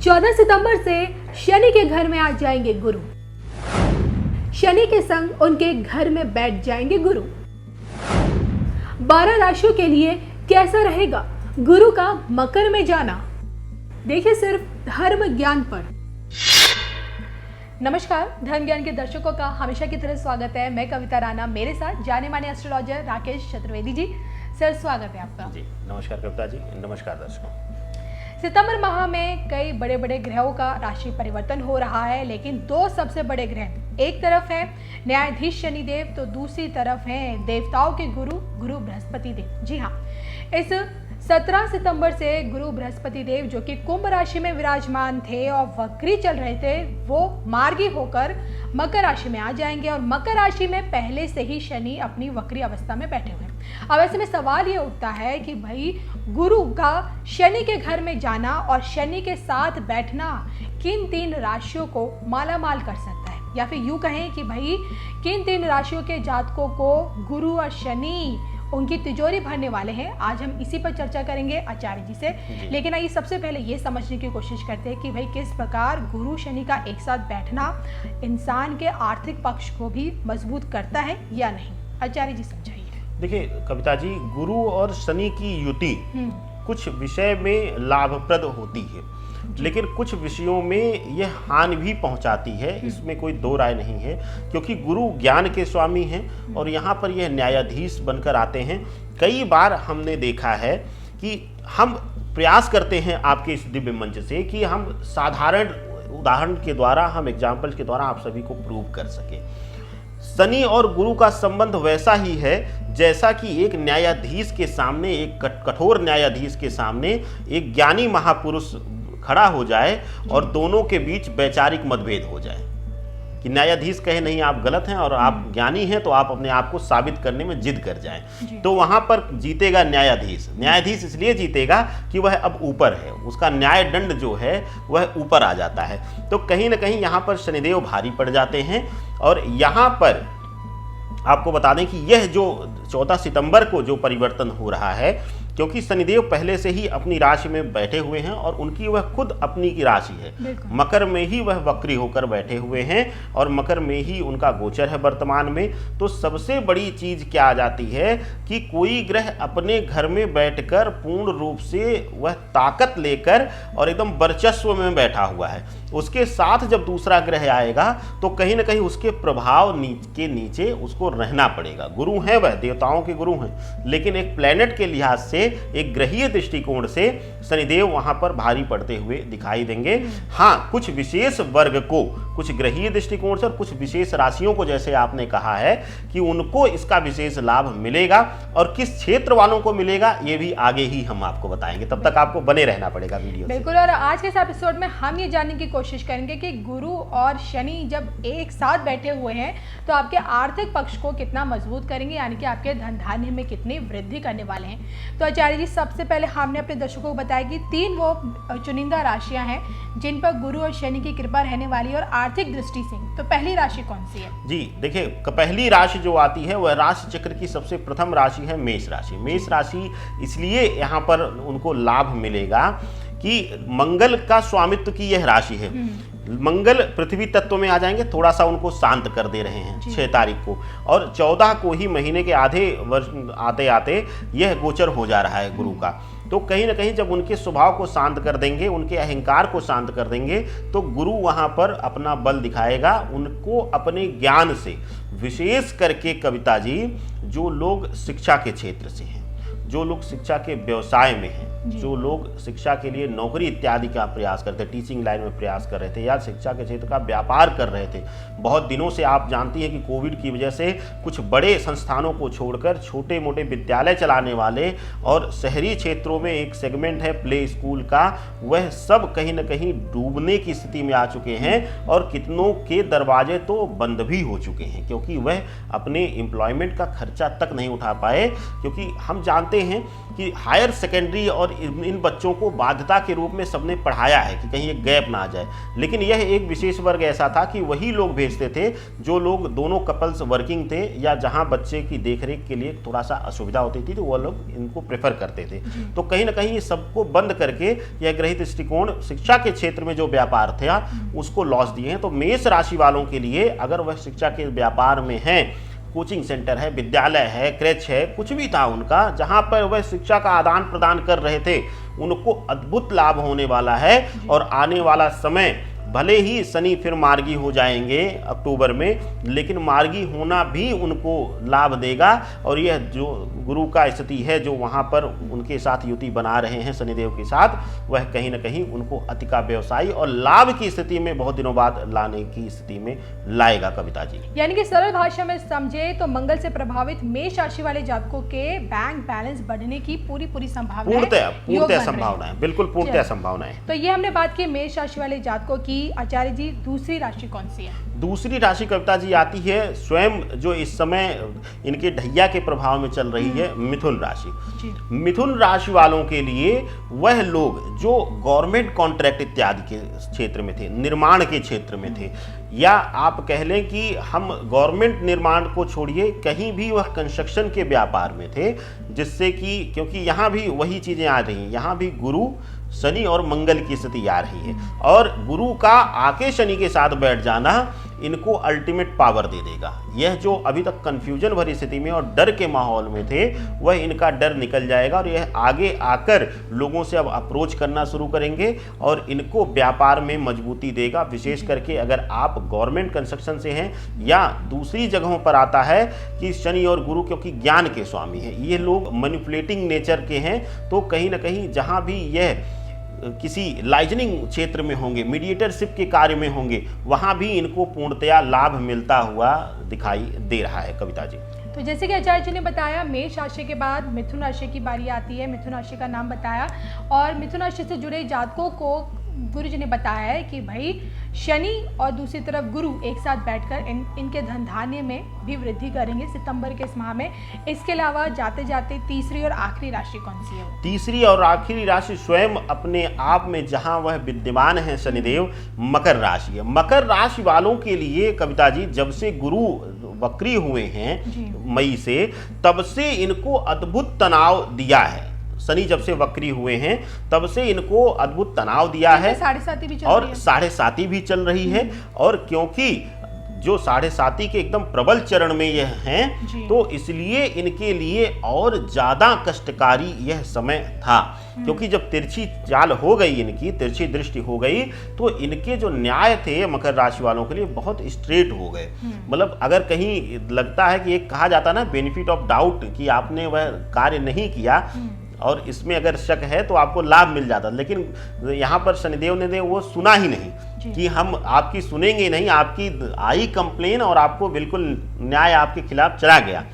14 सितंबर से शनि के घर में आ जाएंगे गुरु। शनि के संग उनके घर में बैठ जाएंगे गुरु। 12 राशियों के लिए कैसा रहेगा गुरु का मकर में जाना, देखिए सिर्फ धर्म ज्ञान पर। नमस्कार, धर्म ज्ञान के दर्शकों का हमेशा की तरह स्वागत है। मैं कविता राणा, मेरे साथ जाने माने एस्ट्रोलॉजर राकेश चतुर्वेदी जी। सर, स्वागत है आपका। जी नमस्कार कविता जी, नमस्कार दर्शकों। सितंबर माह में कई बड़े बड़े ग्रहों का राशि परिवर्तन हो रहा है, लेकिन दो सबसे बड़े ग्रह, एक तरफ है न्यायाधीश शनिदेव, तो दूसरी तरफ है देवताओं के गुरु बृहस्पति देव। जी हाँ, इस 17 सितंबर से गुरु बृहस्पति देव जो कि कुंभ राशि में विराजमान थे और वक्री चल रहे थे, वो मार्गी होकर मकर राशि में आ जाएंगे और मकर राशि में पहले से ही शनि अपनी वक्री अवस्था में बैठे हुए हैं। अब ऐसे में सवाल ये उठता है कि भाई गुरु का शनि के घर में जाना और शनि के साथ बैठना किन 3 राशियों को मालामाल कर सकता है, या फिर यूं कहें कि भाई किन 3 राशियों के जातकों को गुरु और शनि उनकी तिजोरी भरने वाले हैं। आज हम इसी पर चर्चा करेंगे आचार्य जी से। लेकिन आइए सबसे पहले ये समझने की कोशिश करते हैं कि भाई किस प्रकार गुरु शनि का एक साथ बैठना इंसान के आर्थिक पक्ष को भी मजबूत करता है या नहीं। आचार्य जी समझाइए। देखिए कविता जी, गुरु और शनि की युति कुछ विषय में लाभप्रद होती है, लेकिन कुछ विषयों में यह हानि भी पहुंचाती है, इसमें कोई दो राय नहीं है। क्योंकि गुरु ज्ञान के स्वामी हैं और यहाँ पर यह न्यायाधीश बनकर आते हैं। कई बार हमने देखा है कि हम प्रयास करते हैं आपके इस दिव्य मंच से कि हम साधारण उदाहरण के द्वारा, हम एग्जाम्पल्स के द्वारा आप सभी को प्रूव कर सकें। शनि और गुरु का संबंध वैसा ही है जैसा कि एक न्यायाधीश के सामने, एक कठोर न्यायाधीश के सामने एक ज्ञानी महापुरुष खड़ा हो जाए और दोनों के बीच वैचारिक मतभेद हो जाए कि न्यायाधीश कहे नहीं आप गलत हैं और आप ज्ञानी हैं, तो आप अपने आप को साबित करने में जिद कर जाएं, तो वहां पर जीतेगा न्यायाधीश। न्यायाधीश इसलिए जीतेगा कि वह अब ऊपर है, उसका न्याय दंड जो है वह ऊपर आ जाता है। तो कहीं ना कहीं यहाँ पर शनिदेव भारी पड़ जाते हैं। और यहाँ पर आपको बता दें कि यह जो 14 सितंबर को जो परिवर्तन हो रहा है, क्योंकि शनिदेव पहले से ही अपनी राशि में बैठे हुए हैं और उनकी वह खुद अपनी की राशि है, मकर में ही वह वक्री होकर बैठे हुए हैं और मकर में ही उनका गोचर है वर्तमान में। तो सबसे बड़ी चीज क्या आ जाती है कि कोई ग्रह अपने घर में बैठकर पूर्ण रूप से वह ताकत लेकर और एकदम वर्चस्व में बैठा हुआ है, उसके साथ जब दूसरा ग्रह आएगा तो कहीं ना कहीं उसके प्रभाव के नीचे उसको रहना पड़ेगा। गुरु हैं, वह देवताओं के गुरु हैं, लेकिन एक प्लेनेट के लिहाज से, एक ग्रहीय दृष्टिकोण से शनिदेव वहां पर भारी पड़ते हुए दिखाई देंगे। हाँ, कुछ विशेष वर्ग को, कुछ ग्रहीय दृष्टिकोण से और कुछ विशेष राशियों को, जैसे आपने कहा है कि उनको इसका विशेष लाभ मिलेगा, और किस क्षेत्र वालों को मिलेगा ये भी आगे ही हम आपको बताएंगे। तब तक आपको बने रहना पड़ेगा वीडियो। बिल्कुल। और आज के इस एपिसोड में हम ये जानने की कोशिश करेंगे कि गुरु और शनि जब एक साथ बैठे हुए हैं तो आपके आर्थिक पक्ष को कितना मजबूत करेंगे, यानी कि आपके धन धान्य में कितनी वृद्धि करने वाले हैं। तो आचार्य जी, सबसे पहले हमने अपने दर्शकों को बताया कि 3 वो चुनिंदा राशियां हैं जिन पर गुरु और शनि की कृपा रहने वाली है और आर्थिक दृष्टि से। तो पहली राशि कौन सी है? जी देखिए, पहली राशि जो आती है वह राशि चक्र की सबसे प्रथम राशि है मेष राशि। मेष राशि इसलिए यहाँ पर उनको लाभ मिलेगा कि मंगल का स्वामित्व की यह राशि है। मंगल पृथ्वी तत्व में आ जाएंगे, थोड़ा सा उनको शांत कर दे रहे हैं 6 तारीख को, और 14 को ही महीने के आधे वर्ष आते आते यह गोचर हो जा रहा है गुरु का। तो कहीं ना कहीं जब उनके स्वभाव को शांत कर देंगे, उनके अहंकार को शांत कर देंगे, तो गुरु वहां पर अपना बल दिखाएगा। उनको अपने ज्ञान से, विशेष करके कविता जी, जो लोग शिक्षा के क्षेत्र से हैं, जो लोग शिक्षा के व्यवसाय में हैं, जो लोग शिक्षा के लिए नौकरी इत्यादि का प्रयास करते, टीचिंग लाइन में प्रयास कर रहे थे या शिक्षा के क्षेत्र का व्यापार कर रहे थे, बहुत दिनों से आप जानती हैं कि कोविड की वजह से कुछ बड़े संस्थानों को छोड़कर छोटे मोटे विद्यालय चलाने वाले और शहरी क्षेत्रों में एक सेगमेंट है प्ले स्कूल का, वह सब कहीं ना कहीं डूबने की स्थिति में आ चुके हैं और कितनों के दरवाजे तो बंद भी हो चुके हैं, क्योंकि वह अपने एम्प्लॉयमेंट का खर्चा तक नहीं उठा पाए। क्योंकि हम जानते हैं कि हायर सेकेंडरी और इन बच्चों को बाध्यता के रूप में सबने पढ़ाया है कि कहीं एक गैप ना आ जाए। लेकिन यह एक विशेष वर्ग ऐसा था कि वही लोग भेजते थे जो लोग दोनों कपल्स वर्किंग थे या जहां बच्चे की देखरेख के लिए थोड़ा सा असुविधा होती थी, तो वो लोग इनको प्रेफर करते थे। तो कहीं ना कहीं सबको बंद करके यह ग्रहित दृष्टिकोण शिक्षा के क्षेत्र में जो व्यापार था उसको लॉस दिए हैं। तो मेष राशि वालों के लिए अगर वह शिक्षा के व्यापार में हैं, कोचिंग सेंटर है, विद्यालय है, क्रेच है, कुछ भी था उनका जहां पर वह शिक्षा का आदान प्रदान कर रहे थे, उनको अद्भुत लाभ होने वाला है। और आने वाला समय भले ही शनि फिर मार्गी हो जाएंगे अक्टूबर में, लेकिन मार्गी होना भी उनको लाभ देगा। और यह जो गुरु का स्थिति है जो वहाँ पर उनके साथ युति बना रहे हैं शनिदेव के साथ, वह कहीं ना कहीं उनको अति का व्यवसायी और लाभ की स्थिति में बहुत दिनों बाद लाने की स्थिति में लाएगा कविता जी। यानी कि सरल भाषा में समझे तो मंगल से प्रभावित मेष राशि वाले जातकों के बैंक बैलेंस बढ़ने की पूरी संभावना पूर्णतः संभावना है, बिल्कुल पूर्णतः संभावना है। तो ये हमने बात की मेष राशि वाले जातकों की। आचार्य जी, दूसरी राशि कौन सी है? दूसरी राशि कविता जी आती है स्वयं जो इस समय इनके ढैया के प्रभाव में चल रही है, मिथुन राशि। मिथुन राशि वालों के लिए वह लोग जो गवर्नमेंट कॉन्ट्रैक्ट इत्यादि के क्षेत्र में थे, निर्माण के क्षेत्र में थे, या आप कह लें कि हम गवर्नमेंट निर्माण को छोड़िए, कहीं भी वह कंस्ट्रक्शन के व्यापार में थे, जिससे कि क्योंकि यहाँ भी वही चीज़ें आ रही हैं, यहाँ भी गुरु शनि और मंगल की स्थिति आ रही है, और गुरु का आके शनि के साथ बैठ जाना इनको अल्टीमेट पावर दे देगा। यह जो अभी तक कंफ्यूजन भरी स्थिति में और डर के माहौल में थे, वह इनका डर निकल जाएगा और यह आगे आकर लोगों से अब अप्रोच करना शुरू करेंगे और इनको व्यापार में मजबूती देगा। विशेष करके अगर आप गवर्नमेंट कंस्ट्रक्शन से हैं या दूसरी जगहों पर आता है कि शनि और गुरु क्योंकि ज्ञान के स्वामी हैं, ये लोग मैनिपुलेटिंग नेचर के हैं, तो कहीं ना कहीं जहाँ भी यह किसी लाइजनिंग क्षेत्र में होंगे, मीडिएटरशिप के कार्य में होंगे, वहां भी इनको पूर्णतया लाभ मिलता हुआ दिखाई दे रहा है कविता जी। तो जैसे कि आचार्य जी ने बताया, मेष राशि के बाद मिथुन राशि की बारी आती है। मिथुन राशि का नाम बताया और मिथुन राशि से जुड़े जातकों को गुरु जी ने बताया है कि भाई शनि और दूसरी तरफ गुरु एक साथ बैठकर इनके धन धान्य में भी वृद्धि करेंगे सितंबर के इस माह में। इसके अलावा जाते जाते तीसरी और आखिरी राशि कौन सी है? तीसरी और आखिरी राशि स्वयं अपने आप में जहां वह विद्यमान है शनिदेव, मकर राशि है। मकर राशि वालों के लिए कविता जी जब से गुरु वक्री हुए हैं मई से, तब से इनको अद्भुत तनाव दिया है। शनि जब से वक्री हुए हैं तब से इनको अद्भुत तनाव दिया है, और 7.5 भी चल रही है। और क्योंकि जो 7.5 के एकदम प्रबल चरण में यह हैं, तो इसलिए इनके लिए और ज्यादा कष्टकारी यह समय था। क्योंकि जब तिरछी चाल हो गई, इनकी तिरछी दृष्टि हो गई, तो इनके जो न्याय थे मकर राशि वालों के लिए बहुत स्ट्रेट हो गए। मतलब अगर कहीं लगता है कि एक कहा जाता है ना बेनिफिट ऑफ डाउट, कि आपने वह कार्य नहीं किया और इसमें अगर शक है तो आपको लाभ मिल जाता, लेकिन यहाँ पर शनिदेव ने वो सुना ही नहीं कि हम आपकी सुनेंगे नहीं, आपकी आई कंप्लेन और आपको बिल्कुल न्याय आपके खिलाफ चला गया।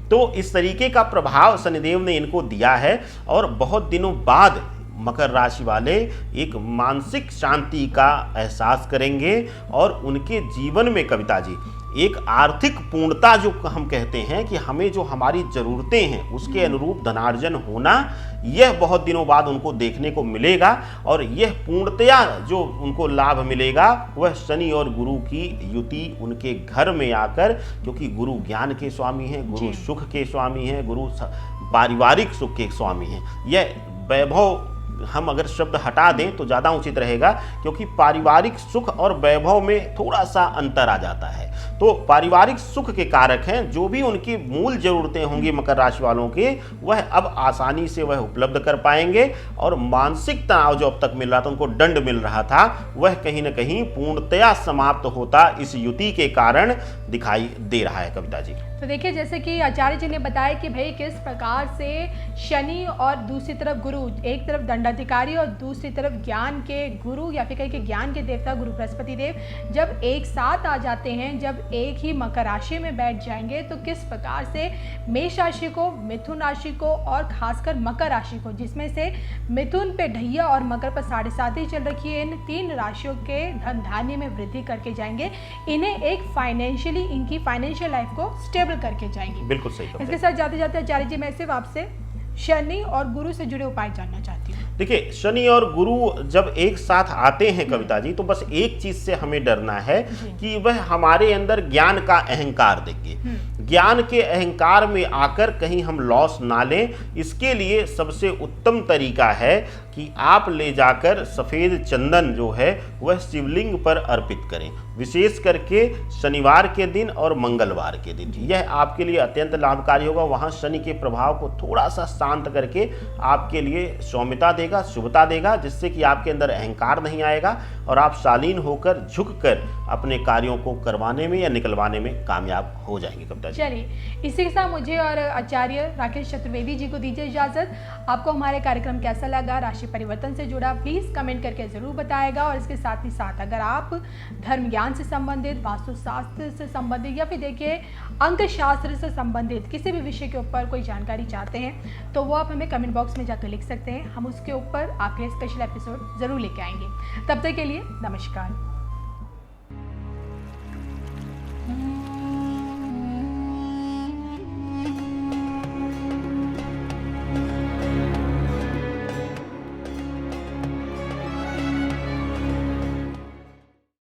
तो इस तरीके का प्रभाव शनिदेव ने इनको दिया है और बहुत दिनों बाद मकर राशि वाले एक मानसिक शांति का एहसास करेंगे और उनके जीवन में कविता जी एक आर्थिक पूर्णता जो हम कहते हैं कि हमें जो हमारी ज़रूरतें हैं उसके अनुरूप धनार्जन होना, यह बहुत दिनों बाद उनको देखने को मिलेगा। और यह पूर्णतया जो उनको लाभ मिलेगा वह शनि और गुरु की युति उनके घर में आकर, क्योंकि गुरु ज्ञान के स्वामी हैं, गुरु सुख के स्वामी हैं, गुरु पारिवारिक सुख के स्वामी हैं। यह वैभव हम अगर शब्द हटा दें तो ज़्यादा उचित रहेगा, क्योंकि पारिवारिक सुख और वैभव में थोड़ा सा अंतर आ जाता है। तो पारिवारिक सुख के कारक हैं, जो भी उनकी मूल ज़रूरतें होंगी मकर राशि वालों के, वह अब आसानी से वह उपलब्ध कर पाएंगे। और मानसिक तनाव जो अब तक मिल रहा था, उनको दंड मिल रहा था, वह कहीं ना कहीं पूर्णतया समाप्त होता इस युति के कारण दिखाई दे रहा है कविता जी। तो देखिए, जैसे कि आचार्य जी ने बताया कि भाई किस प्रकार से शनि और दूसरी तरफ गुरु, एक तरफ दंडाधिकारी और दूसरी तरफ ज्ञान के गुरु या फिर कहीं के ज्ञान के देवता गुरु बृहस्पति देव जब एक साथ आ जाते हैं, जब एक ही मकर राशि में बैठ जाएंगे, तो किस प्रकार से मेष राशि को, मिथुन राशि को और खासकर मकर राशि को, जिसमें से मिथुन पे ढैया और मकर पर 7.5 चल रखी है, इन 3 राशियों के धन धान्य में वृद्धि करके जाएंगे। इन्हें एक फाइनेंशियली, इनकी फाइनेंशियल लाइफ को स्टेबल करके जाएंगे। बिल्कुल सही। इसके साथ जाते जाते आचार्य जी, मैं सिर्फ आपसे शनि और गुरु से जुड़े उपाय जानना चाहती हूँ। देखिए, शनि और गुरु जब एक साथ आते हैं कविता जी, तो बस एक चीज से हमें डरना है कि वह हमारे अंदर ज्ञान का अहंकार देंगे। ज्ञान के अहंकार में आकर कहीं हम लॉस ना लें, इसके लिए सबसे उत्तम तरीका है कि आप ले जाकर सफ़ेद चंदन जो है वह शिवलिंग पर अर्पित करें, विशेष करके शनिवार के दिन और मंगलवार के दिन। यह आपके लिए अत्यंत लाभकारी होगा। वहाँ शनि के प्रभाव को थोड़ा सा शांत करके आपके लिए सौम्यता देगा, शुभता देगा, जिससे कि आपके अंदर अहंकार नहीं आएगा और आप शालीन होकर झुककर अपने कार्यों को करवाने में या निकलवाने में कामयाब हो जाएंगे कविता जी। चलिए, इसी के साथ मुझे और आचार्य राकेश चतुर्वेदी जी को दीजिए इजाजत। आपको हमारे कार्यक्रम कैसा लगा, राशि परिवर्तन से जुड़ा, प्लीज कमेंट करके जरूर बताएगा। और इसके साथ ही साथ अगर आप धर्म ज्ञान से संबंधित, वास्तुशास्त्र से संबंधित या फिर देखिए अंक शास्त्र से संबंधित किसी भी विषय के ऊपर कोई जानकारी चाहते हैं तो वो आप हमें कमेंट बॉक्स में जाकर लिख सकते हैं। हम उसके ऊपर आपके लिए स्पेशल एपिसोड जरूर लेके आएंगे। तब तक के लिए नमस्कार।